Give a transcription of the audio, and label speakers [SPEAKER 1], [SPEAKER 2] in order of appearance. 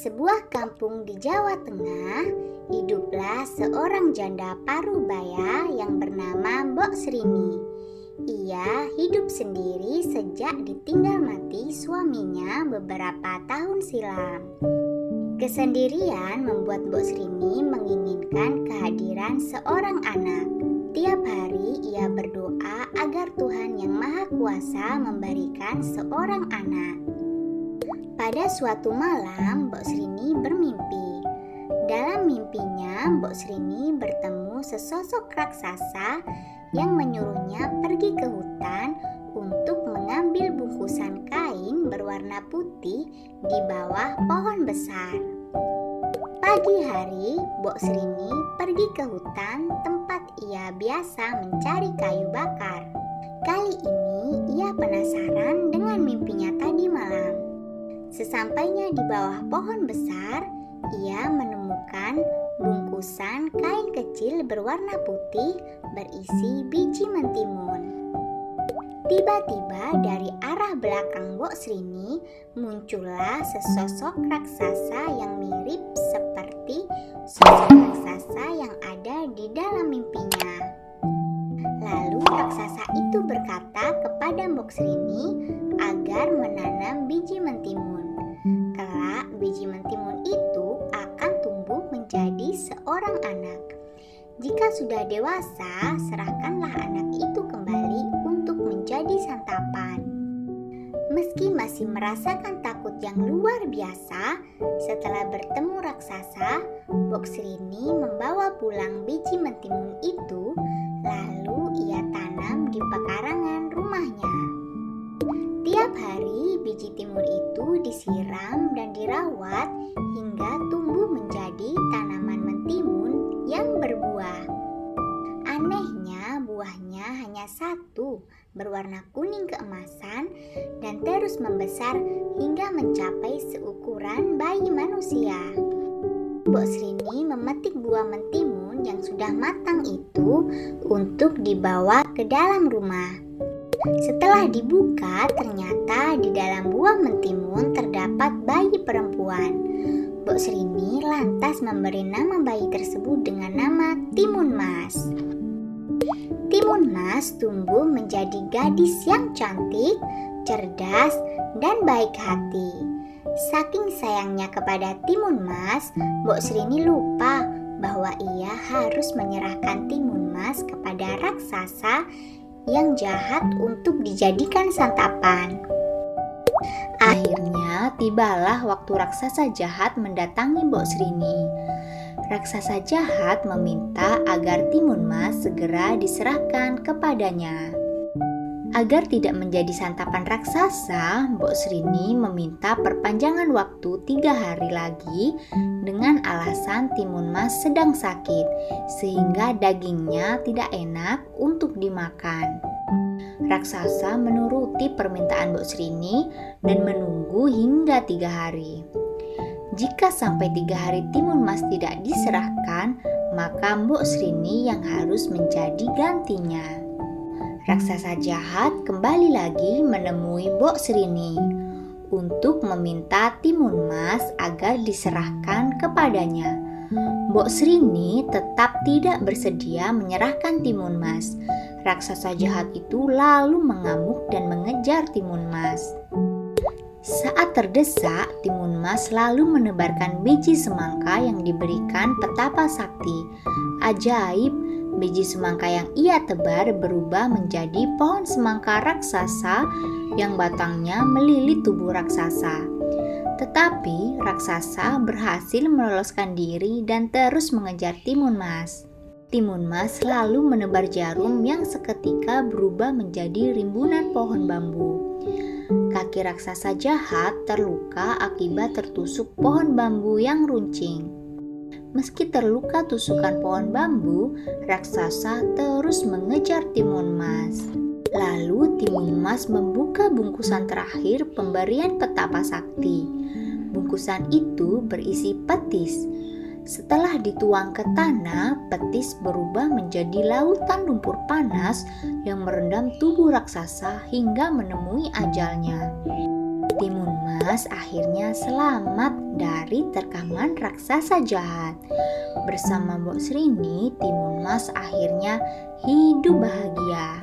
[SPEAKER 1] sebuah kampung di Jawa Tengah, hiduplah seorang janda parubaya yang bernama Mbok Srini. Ia hidup sendiri sejak ditinggal mati suaminya beberapa tahun silam. Kesendirian membuat Mbok Srini menginginkan kehadiran seorang anak. Tiap hari ia berdoa agar Tuhan Yang Maha Kuasa memberikan seorang anak. Pada suatu malam, Mbok Srini bermimpi. Dalam mimpinya, Mbok Srini bertemu sesosok raksasa yang menyuruhnya pergi ke hutan untuk mengambil bungkusan kain berwarna putih di bawah pohon besar. Pagi hari, Mbok Srini pergi ke hutan tempat ia biasa mencari kayu bakar. Kali ini ia penasaran dengan mimpinya tadi malam. Sesampainya di bawah pohon besar, ia menemukan bungkusan kain kecil berwarna putih berisi biji mentimun. Tiba-tiba dari arah belakang Mbok Srini muncullah sesosok raksasa yang mirip seperti sosok raksasa yang ada di dalam mimpinya. Lalu raksasa itu berkata kepada Mbok Srini agar menanam biji mentimun. Kelak biji mentimun itu akan tumbuh menjadi seorang anak. Jika sudah dewasa, serahkanlah anak itu kembali untuk menjadi santapan. Meski masih merasakan takut yang luar biasa, setelah bertemu raksasa, Mbok Srini membawa pulang biji mentimun itu, lalu ia tanam di pekarangan rumahnya. Tiap hari biji timun itu disiram dan dirawat hingga tumbuh menjadi tanaman mentimun yang berbuah. Anehnya, buahnya hanya satu, berwarna kuning keemasan dan terus membesar hingga mencapai seukuran bayi manusia. Mbok Srini memetik buah mentimun yang sudah matang itu untuk dibawa ke dalam rumah. Setelah dibuka, ternyata di dalam buah mentimun terdapat bayi perempuan. Mbok Srini lantas memberi nama bayi tersebut dengan nama Timun Mas. Timun Mas tumbuh menjadi gadis yang cantik, cerdas, dan baik hati. Saking sayangnya kepada Timun Mas, Mbok Srini lupa bahwa ia harus menyerahkan Timun Mas kepada raksasa yang jahat untuk dijadikan santapan. Akhirnya tibalah waktu raksasa jahat mendatangi Mbok Srini. Raksasa jahat meminta agar Timun Mas segera diserahkan kepadanya. Agar tidak menjadi santapan raksasa, Mbok Srini meminta perpanjangan waktu 3 hari lagi dengan alasan Timun Mas sedang sakit, sehingga dagingnya tidak enak untuk dimakan. Raksasa menuruti permintaan Mbok Srini dan menunggu hingga 3 hari. Jika sampai 3 hari Timun Mas tidak diserahkan, maka Mbok Srini yang harus menjadi gantinya. Raksasa jahat kembali lagi menemui Mbok Srini untuk meminta Timun Mas agar diserahkan kepadanya. Mbok Srini tetap tidak bersedia menyerahkan Timun Mas. Raksasa jahat itu lalu mengamuk dan mengejar Timun Mas. Saat terdesak, Timun Mas lalu menebarkan biji semangka yang diberikan petapa sakti. Ajaib! Biji semangka yang ia tebar berubah menjadi pohon semangka raksasa yang batangnya melilit tubuh raksasa. Tetapi raksasa berhasil meloloskan diri dan terus mengejar Timun Mas. Timun Mas lalu menebar jarum yang seketika berubah menjadi rimbunan pohon bambu. Kaki raksasa jahat terluka akibat tertusuk pohon bambu yang runcing. Meski terluka tusukan pohon bambu, raksasa terus mengejar Timun Mas. Lalu Timun Mas membuka bungkusan terakhir pemberian petapa sakti. Bungkusan itu berisi petis. Setelah dituang ke tanah, petis berubah menjadi lautan lumpur panas yang merendam tubuh raksasa hingga menemui ajalnya. Timun Mas akhirnya selamat
[SPEAKER 2] dari terkaman raksasa jahat. Bersama Mbok Srini, Timun Mas akhirnya hidup bahagia.